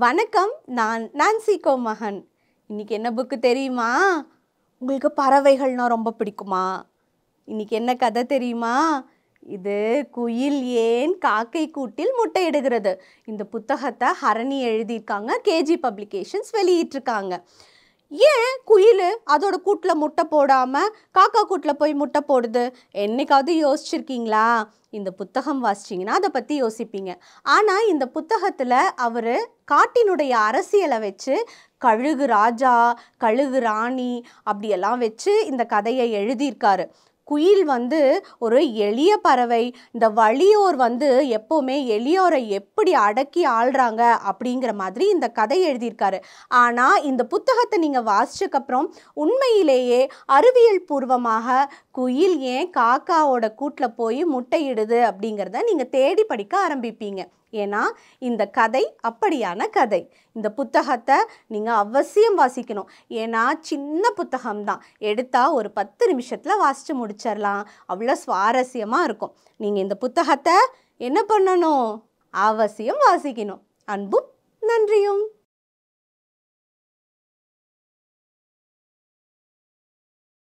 வணக்கம், நான் நான்சி கோமகன். இன்னைக்கு என்ன புக்கு தெரியுமா? உங்களுக்கு பறவைகள்னா ரொம்ப பிடிக்குமா? இன்னைக்கு என்ன கதை தெரியுமா? இது குயில் ஏன் காக்கை கூட்டில் முட்டையிடுகிறது. இந்த புத்தகத்தை ஹரணி எழுதியிருக்காங்க, கேஜி பப்ளிகேஷன்ஸ் வெளியிட்டிருக்காங்க. ஏன் குயில் அதோட கூட்டில் முட்டை போடாமல் காக்கா கூட்டில் போய் முட்டை போடுது? என்னைக்காவது யோசிச்சிருக்கீங்களா? இந்த புத்தகம் வாசிச்சிங்கன்னா அதை பற்றி யோசிப்பீங்க. ஆனால் இந்த புத்தகத்தில் அவர் காட்டினுடைய அரசியலை வச்சு கழுகு ராஜா, கழுகு ராணி அப்படியெல்லாம் வச்சு இந்த கதையை எழுதியிருக்காரு. குயில் ஒரு எளிய பறவை. இந்த வலியோர் எப்போவுமே எளியோரை எப்படி அடக்கி ஆள்றாங்க அப்படிங்கிற மாதிரி இந்த கதை எழுதியிருக்காரு. ஆனால் இந்த புத்தகத்தை நீங்கள் வாசிச்சக்கப்புறம் உண்மையிலேயே அறிவியல் பூர்வமாக குயில் ஏன் காக்காவோட கூட்டில் போய் முட்டையிடுது அப்படிங்கிறத நீங்கள் தேடி படிக்க ஆரம்பிப்பீங்க. ஏன்னா இந்த கதை அப்படியான கதை. இந்த புத்தகத்தை நீங்கள் அவசியம் வாசிக்கணும். ஏன்னா சின்ன புத்தகம்தான், எடுத்தால் ஒரு 10 நிமிஷத்தில் வாசித்து முடிச்சிடலாம். அவ்வளோ சுவாரஸ்யமாக இருக்கும். நீங்கள் இந்த புத்தகத்தை என்ன பண்ணணும்? அவசியம் வாசிக்கணும். அன்பும் நன்றியும்.